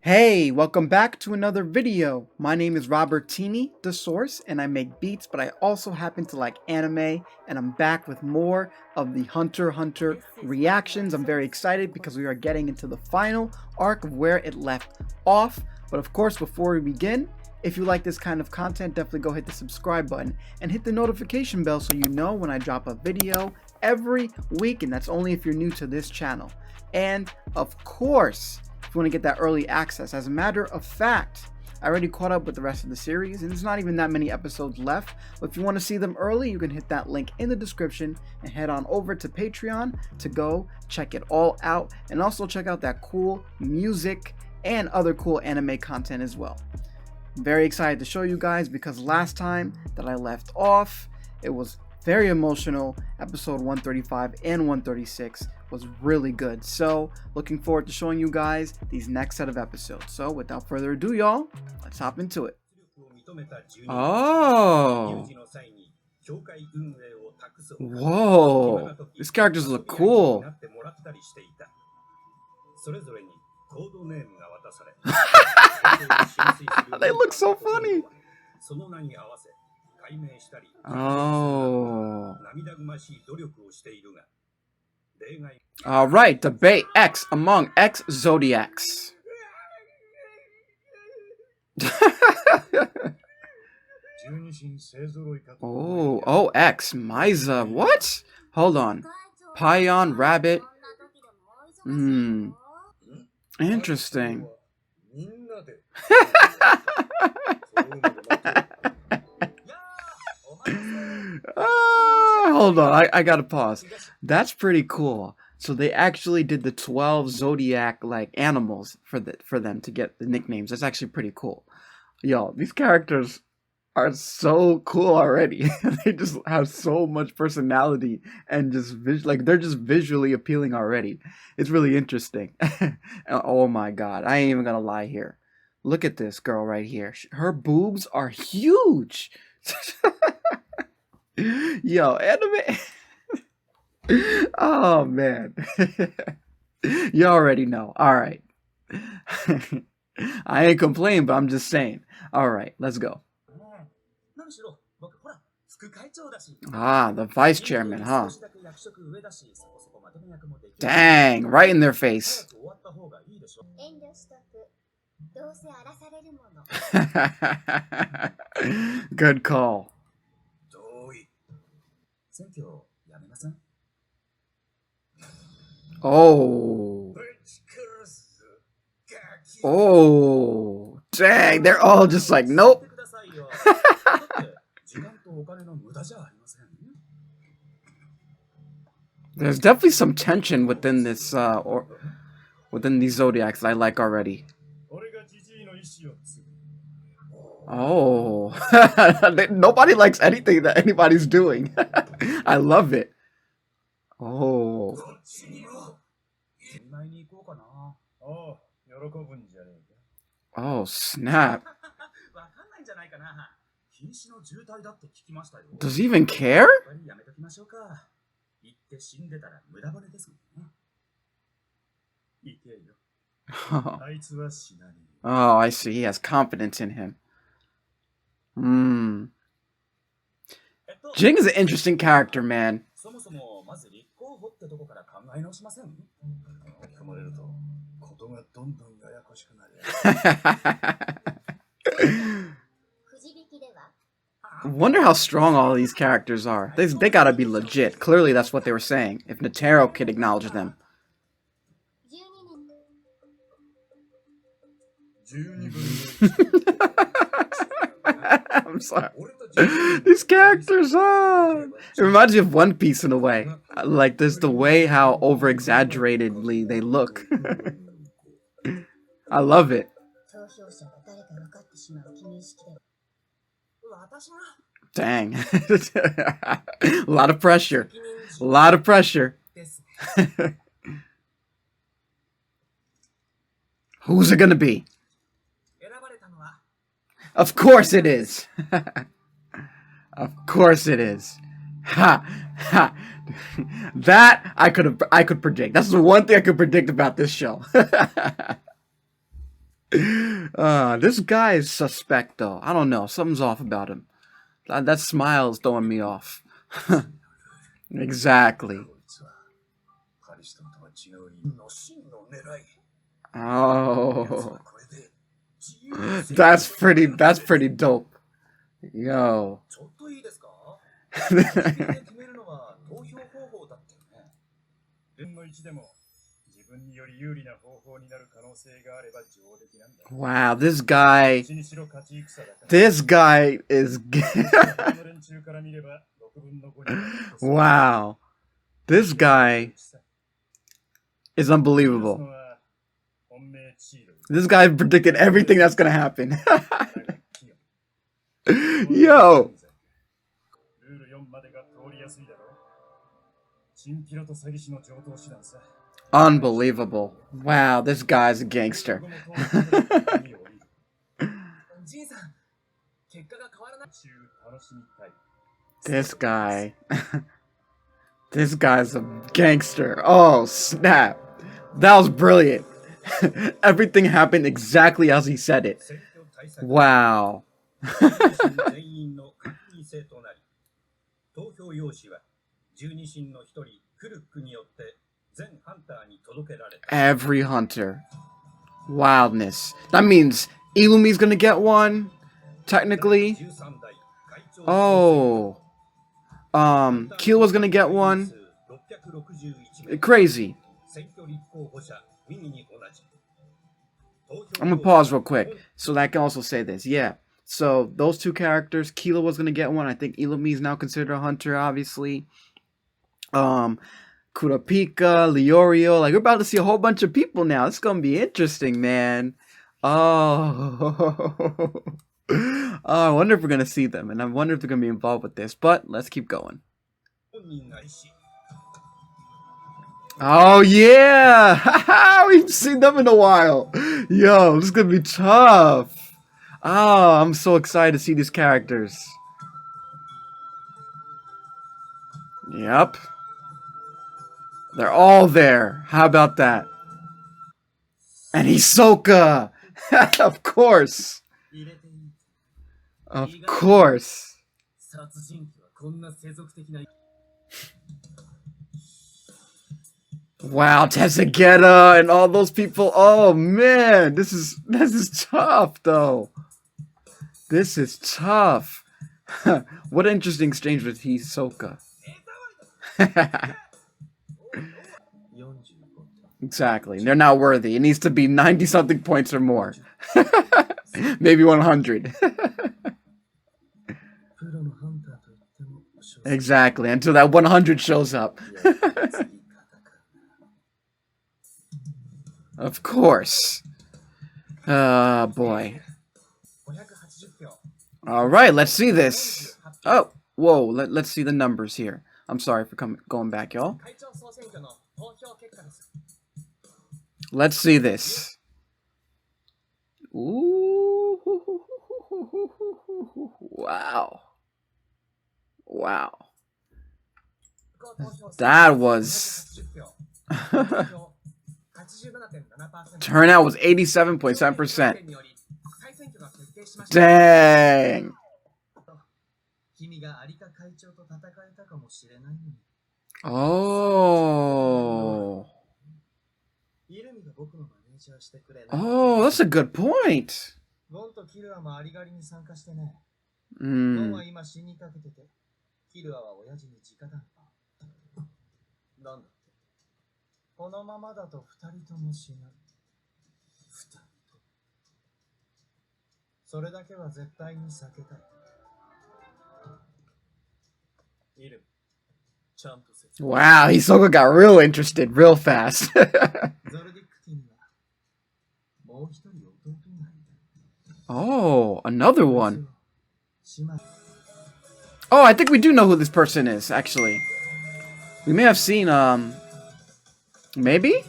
Hey, welcome back to another video. My name is Robertini De'Source and I make beats, but I also happen to like anime, and I'm back with more of the Hunter x Hunter reactions. I'm very excited because we are getting into the final arc of where it left off. But of course, before we begin, if you like this kind of content, definitely go hit the subscribe button and hit the notification bell so you know when I drop a video every week, and that's only if you're new to this channel. And of course, if you want to get that early access. As a matter of fact, I already caught up with the rest of the series, and there's not even that many episodes left. But if you want to see them early, you can hit that link in the description and head on over to Patreon to go check it all out, and also check out that cool music and other cool anime content as well. I'm very excited to show you guys because last time that I left off, it was very emotional. Episode 135 and 136 was really good. So looking forward to showing you guys these next set of episodes. So without further ado, y'all, let's hop into it. Oh, whoa, these characters look cool. They look so funny. Oh. Alright, debate X among X Zodiacs. Oh, X, Misa, what? Hold on. Pion, Rabbit. Interesting. Hold on, I gotta pause. That's pretty cool. So they actually did the 12 zodiac like animals for them to get the nicknames. That's actually pretty cool. Yo, these characters are so cool already. They just have so much personality and just they're just visually appealing already. It's really interesting. Oh my god, I ain't even gonna lie here. Look at this girl right here. Her boobs are huge. Yo, anime. Oh man. You already know. Alright. I ain't complaining, but I'm just saying. Alright, let's go. Ah, the vice chairman, huh? Dang, right in their face. Good call. Oh. Oh. Dang, they're all just like, nope. There's definitely some tension within this, or within these Zodiacs that I like already. Oh. Nobody likes anything that anybody's doing. I love it. Oh. Oh, snap. Does he even care? Oh, I see. He has confidence in him. Jing is an interesting character, man. Wonder how strong all of these characters are. They gotta be legit. Clearly that's what they were saying, if Netero could acknowledge them. I'm sorry. These characters are... It reminds me of One Piece in a way. Like, there's the way how over-exaggeratedly they look. I love it. Dang. A lot of pressure. A lot of pressure. Who's it gonna be? Of course it is. Of course it is. Ha ha. That I could predict. That's the one thing I could predict about this show. This guy is suspect though. I don't know. Something's off about him. That smile is throwing me off. Exactly. Oh, that's pretty dope. Yo. Wow, this guy is wow. This guy is unbelievable. This guy predicted everything that's gonna happen. Yo. Unbelievable. Wow, this guy's a gangster. This guy. This guy's a gangster. Oh, snap. That was brilliant. Everything happened exactly as he said it. Wow. Every hunter. Wildness. That means Illumi's gonna get one, technically. Oh. Kila's gonna get one. Crazy. I'm gonna pause real quick so that I can also say this. Yeah. So those two characters, Kila was gonna get one. I think Illumi is now considered a hunter, obviously. Kurapika, Leorio, like we're about to see a whole bunch of people now. It's gonna be interesting, man. Oh, oh, I wonder if we're gonna see them, and I wonder if they're gonna be involved with this. But let's keep going. Oh yeah, we've seen them in a while. Yo, this is gonna be tough. Oh, I'm so excited to see these characters. Yep. They're all there. How about that? And Hisoka! Of course. Of course. Wow, Tessageta and all those people. Oh man, this is tough though. This is tough. What an interesting exchange with Hisoka. Exactly. They're not worthy. It needs to be 90-something points or more. Maybe 100. Exactly. Until that 100 shows up. Of course. Boy. Alright, let's see this. Oh, whoa. Let's see the numbers here. I'm sorry for going back, y'all. Let's see this. Ooh. Wow. Wow. That was... Turnout was 87.7%. Dang. Oh. Oh, that's a good point. Wow, Hisoka got real interested real fast. Oh, another one. Oh, I think we do know who this person is, actually. We may have seen, maybe?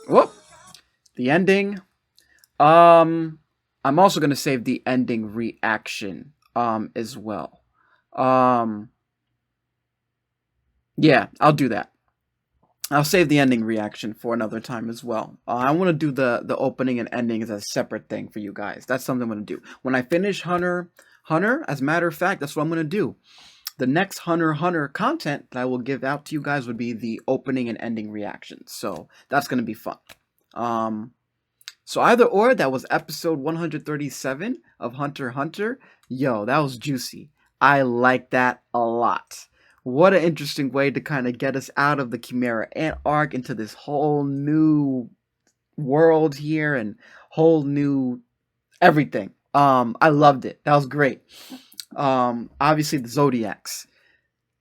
Whoop. The ending. I'm also gonna save the ending reaction, as well. Yeah, I'll do that. I'll save the ending reaction for another time as well. I want to do the opening and ending as a separate thing for you guys. That's something I'm going to do. When I finish Hunter, as a matter of fact, that's what I'm going to do. The next Hunter content that I will give out to you guys would be the opening and ending reactions. So that's going to be fun. So either or, that was episode 137 of Hunter x Hunter. Yo, that was juicy. I like that a lot. What an interesting way to kind of get us out of the Chimera Ant arc into this whole new world here and whole new everything. I loved it. That was great. Obviously the Zodiacs.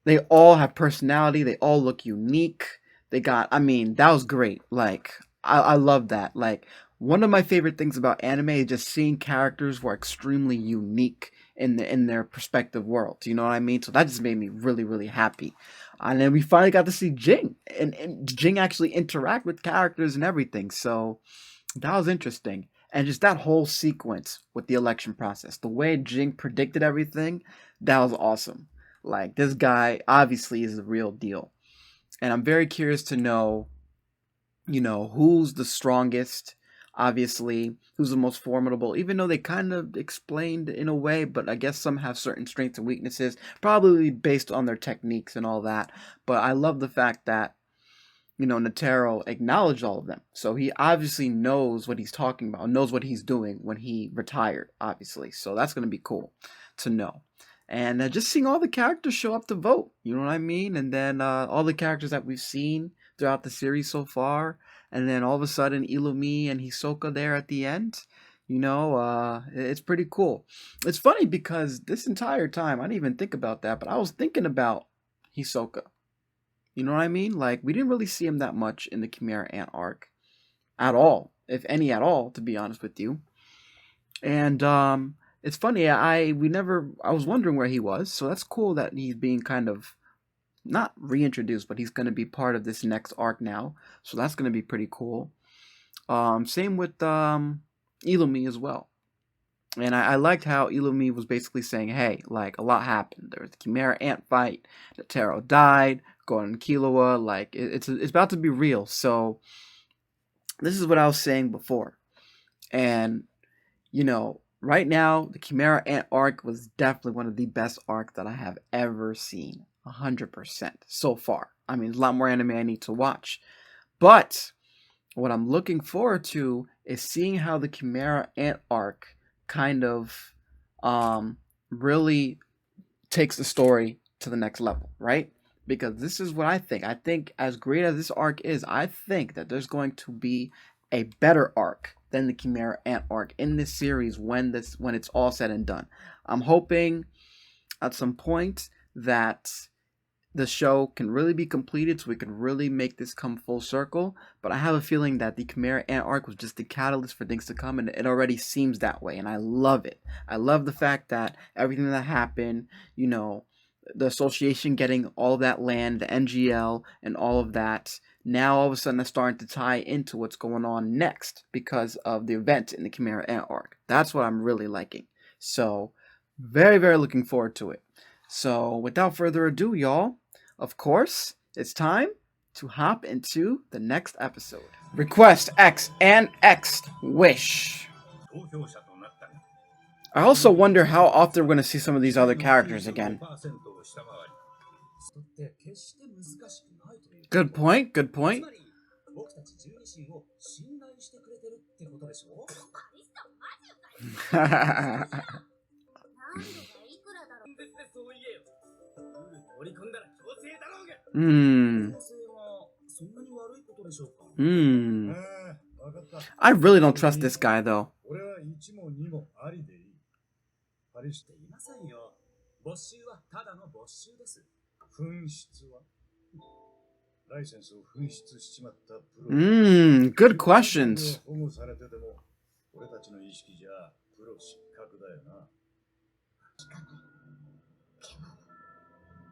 They all have personality. They all look unique. I mean, that was great. Like, I love that. Like, one of my favorite things about anime is just seeing characters who are extremely unique in their respective worlds. You know what I mean? So that just made me really, really happy. And then we finally got to see Jing and Jing actually interact with characters and everything. So that was interesting. And just that whole sequence with the election process, the way Jing predicted everything, that was awesome. Like, this guy obviously is the real deal. And I'm very curious to know, who's the strongest, obviously, who's the most formidable, even though they kind of explained in a way, but I guess some have certain strengths and weaknesses, probably based on their techniques and all that. But I love the fact that, Netero acknowledged all of them. So he obviously knows what he's talking about, knows what he's doing when he retired, obviously. So that's going to be cool to know. And just seeing all the characters show up to vote, you know what I mean? And then all the characters that we've seen throughout the series so far. And then all of a sudden, Illumi and Hisoka there at the end. It's pretty cool. It's funny because this entire time, I didn't even think about that, but I was thinking about Hisoka. You know what I mean? Like, we didn't really see him that much in the Chimera Ant arc at all, if any at all, to be honest with you. And it's funny, I was wondering where he was, so that's cool that he's being kind of not reintroduced, but he's going to be part of this next arc now. So that's going to be pretty cool. Same with Illumi as well. And I liked how Illumi was basically saying, hey, like, a lot happened. There was the Chimera Ant fight, Netero died, Gon and Killua, like, it's about to be real. So this is what I was saying before. And, right now, the Chimera Ant arc was definitely one of the best arcs that I have ever seen. 100% so far. I mean, there's a lot more anime I need to watch. But what I'm looking forward to is seeing how the Chimera Ant arc kind of really takes the story to the next level, right? Because this is what I think. I think as great as this arc is, I think that there's going to be a better arc than the Chimera Ant arc in this series when it's all said and done. I'm hoping at some point that the show can really be completed so we can really make this come full circle. But I have a feeling that the Chimera Ant arc was just the catalyst for things to come, and it already seems that way, and I love it. I love the fact that everything that happened, the association getting all that land, the NGL, and all of that, now all of a sudden that's starting to tie into what's going on next because of the event in the Chimera Ant arc. That's what I'm really liking. So, very, very looking forward to it. So, without further ado, y'all, of course, it's time to hop into the next episode. Request X and X Wish. I also wonder how often we're going to see some of these other characters again. Good point, good point. I really don't trust this guy, though. Good questions.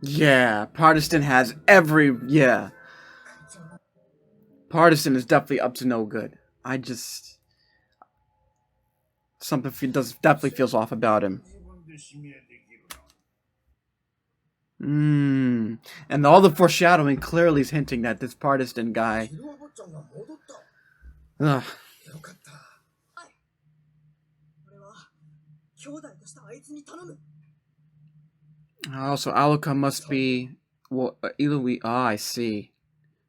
Yeah, Partisan has yeah. Partisan is definitely up to no good. Something definitely feels off about him. And all the foreshadowing clearly is hinting that this partisan guy. Ugh. Oh, so Alluka must be. Well, Ilumi. Ah, I see.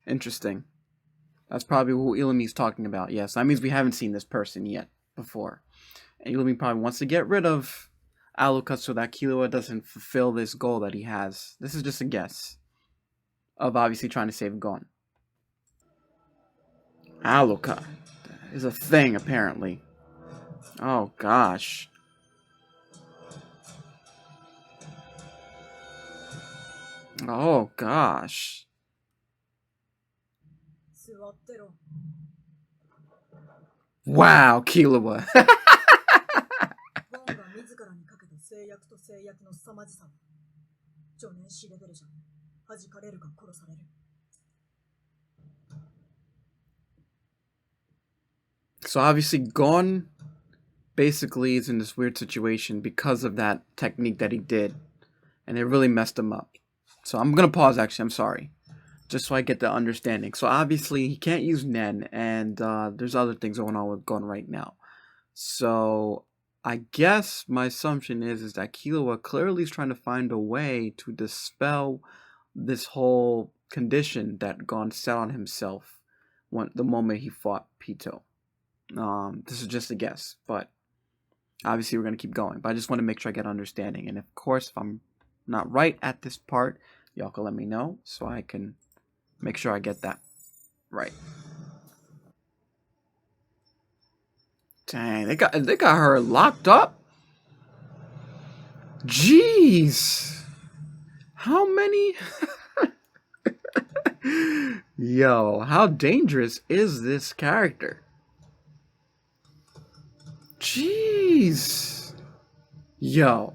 Interesting. That's probably who Ilumi's talking about. Yes, that means we haven't seen this person yet before. And Ilumi probably wants to get rid of Alluka so that Killua doesn't fulfill this goal that he has. This is just a guess of obviously trying to save Gon. Alluka is a thing, apparently. Oh, gosh. Oh, gosh. Wow, Killua. So obviously Gon basically is in this weird situation because of that technique that he did. And it really messed him up. So I'm going to pause actually, I'm sorry. Just so I get the understanding. So obviously he can't use Nen, and there's other things going on with Gon right now. So I guess my assumption is that Killua clearly is trying to find a way to dispel this whole condition that Gon set on himself the moment he fought Pito. This is just a guess, but obviously we're going to keep going. But I just want to make sure I get understanding. And of course, if I'm not right at this part, y'all can let me know so I can make sure I get that right. Dang, they got her locked up? Jeez. How many? Yo, how dangerous is this character? Jeez. Yo.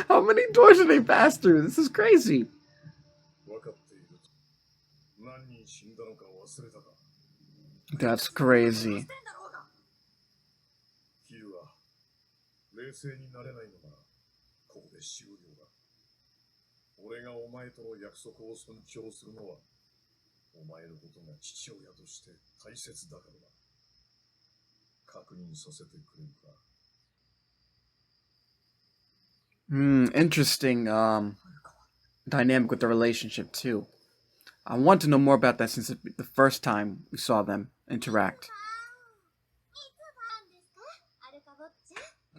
How many doors did they pass through? This is crazy. That's crazy. Interesting dynamic with the relationship too. I want to know more about that since the first time we saw them interact.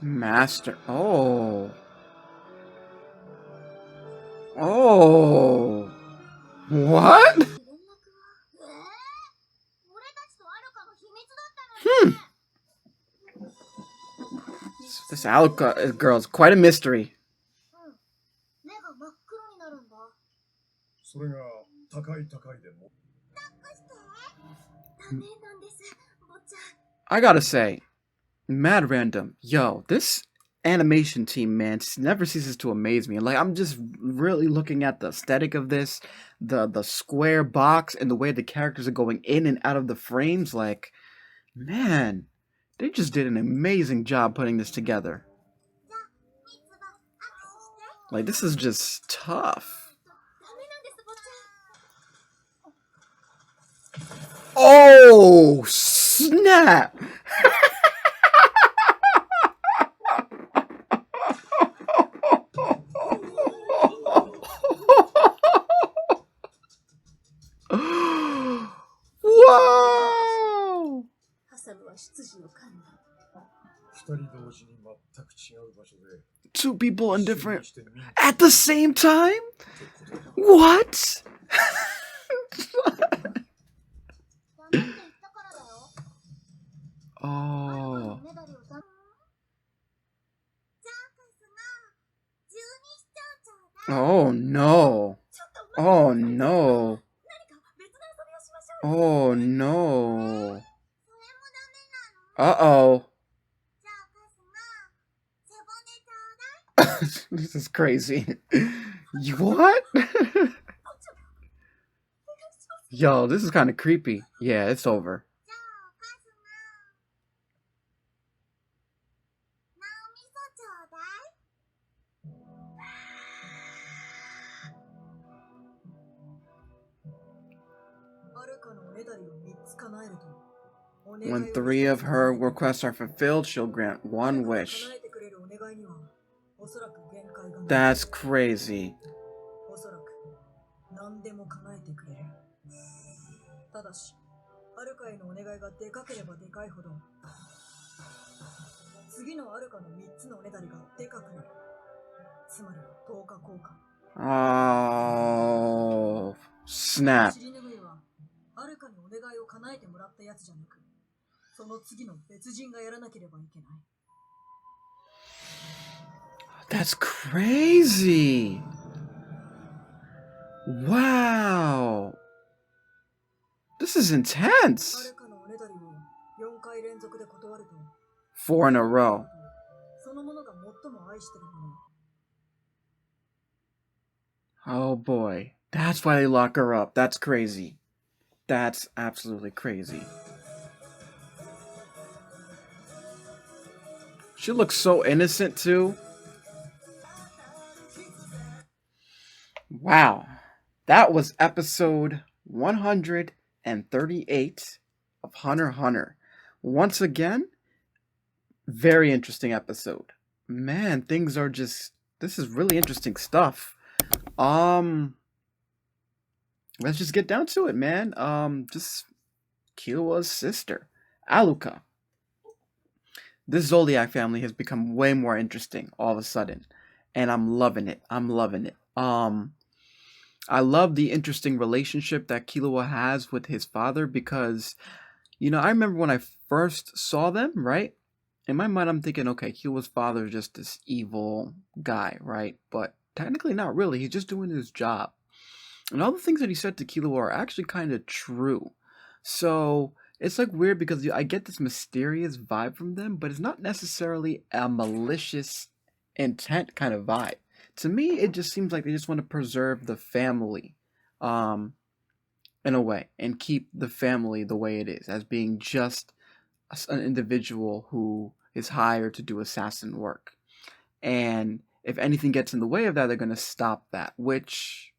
Master. Oh. Oh. What? This Alluka girl is quite a mystery. I gotta say, mad random. Yo, this animation team, man, never ceases to amaze me. Like, I'm just really looking at the aesthetic of this, the square box, and the way the characters are going in and out of the frames. Like, man, they just did an amazing job putting this together. Like, this is just tough. Oh, snap! Whoa! Two people in different at the same time? What? Oh. Oh no. Oh no. Oh no. Uh-oh. This is crazy. What? Yo, this is kind of creepy. Yeah, it's over. When 3 of her requests are fulfilled, she'll grant 1 wish. That's crazy. Oh, snap. That's crazy. Wow. This is intense. 4 in a row. Oh boy. That's why they lock her up. That's crazy. That's absolutely crazy. She looks so innocent too. Wow. That was episode 138 of Hunter x Hunter. Once again, very interesting episode. Man, things are just, this is really interesting stuff. Let's just get down to it, man. Just Killua's sister, Alluka. This Zodiac family has become way more interesting all of a sudden, and I'm loving it. I'm loving it. I love the interesting relationship that Killua has with his father because, I remember when I first saw them, right? In my mind, I'm thinking, okay, Killua's father is just this evil guy, right? But technically not really. He's just doing his job. And all the things that he said to Killua are actually kind of true. So it's like weird because I get this mysterious vibe from them, but it's not necessarily a malicious intent kind of vibe. To me, it just seems like they just want to preserve the family, in a way, and keep the family the way it is, as being just an individual who is hired to do assassin work. And if anything gets in the way of that, they're going to stop that, which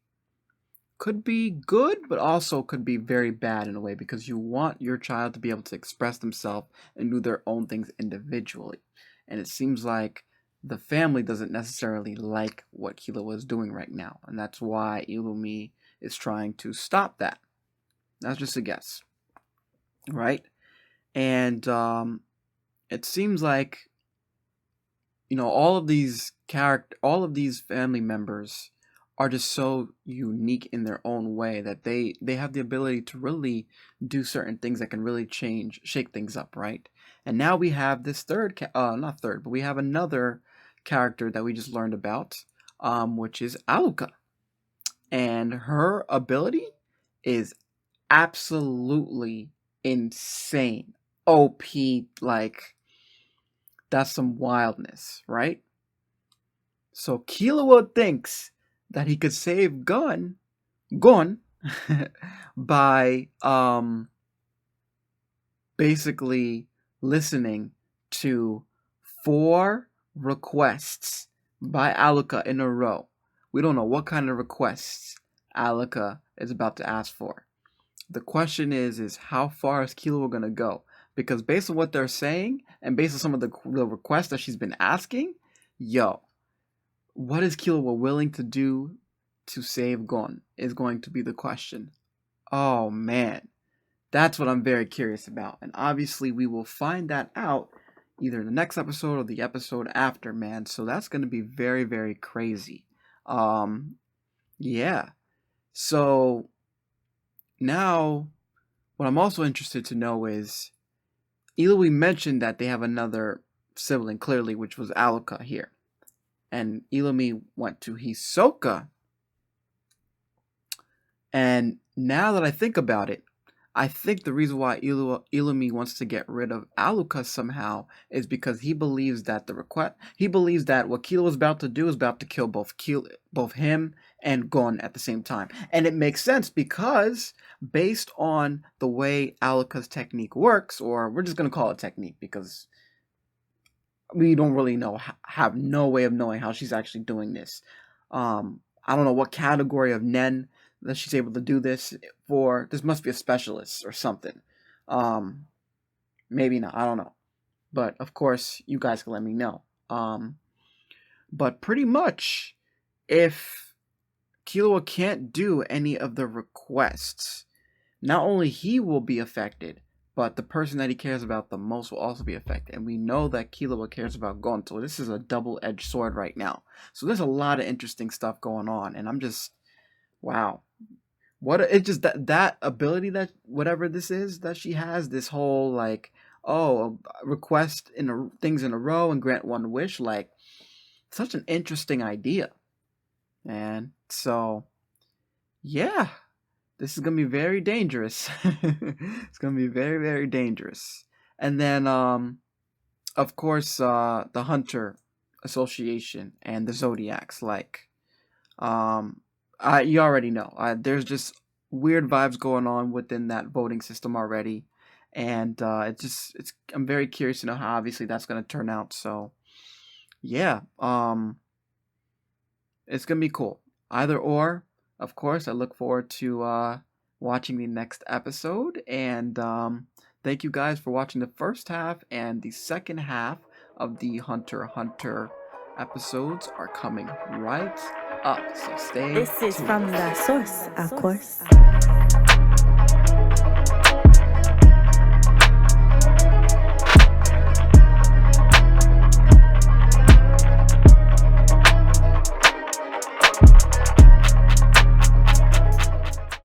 could be good, but also could be very bad in a way, because you want your child to be able to express themselves and do their own things individually. And it seems like the family doesn't necessarily like what Killua is doing right now, and that's why Illumi is trying to stop that. That's just a guess, right? And it seems like all of these family members are just so unique in their own way that they have the ability to really do certain things that can really shake things up, right? And now we have this not third, but we have another character that we just learned about, which is Alluka. And her ability is absolutely insane. OP, like, that's some wildness, right? So Killua thinks that he could save Gon by basically listening to 4 requests by Alluka in a row. We don't know what kind of requests Alluka is about to ask for. The question is how far is Killua going to go? Because based on what they're saying, and based on some of the requests that she's been asking, what is Killua willing to do to save Gon is going to be the question. Oh man, that's what I'm very curious about. And obviously we will find that out either in the next episode or the episode after, man. So that's going to be very, very crazy. Yeah. So now what I'm also interested to know is, Illumi mentioned that they have another sibling, clearly, which was Alluka here. And Illumi went to Hisoka. And now that I think about it, I think the reason why Illumi wants to get rid of Alluka somehow is because he believes that what Killua is about to do is about to kill both him and Gon at the same time. And it makes sense because based on the way Alluka's technique works, or we're just going to call it technique because we don't really have no way of knowing how she's actually doing this. I don't know what category of Nen that she's able to do this for. This must be a specialist or something. Maybe not. I don't know. But of course, you guys can let me know. But pretty much, if Killua can't do any of the requests, not only he will be affected, but the person that he cares about the most will also be affected. And we know that Killua cares about Gon, so this is a double-edged sword right now. So there's a lot of interesting stuff going on, and I'm just, wow. It's just that ability, that whatever this is that she has, this whole like, oh, request things in a row and grant one wish, like such an interesting idea. And so yeah, this is gonna be very dangerous. It's gonna be very, very dangerous. And then of course the Hunter Association and the Zodiacs, like you already know. There's just weird vibes going on within that voting system already, and I'm very curious to know how obviously that's going to turn out. So yeah, it's gonna be cool. Either or, of course. I look forward to watching the next episode, and thank you guys for watching the first half, and the second half of the Hunter x Hunter episodes are coming right up. So stay This is tuned. from the source, of course.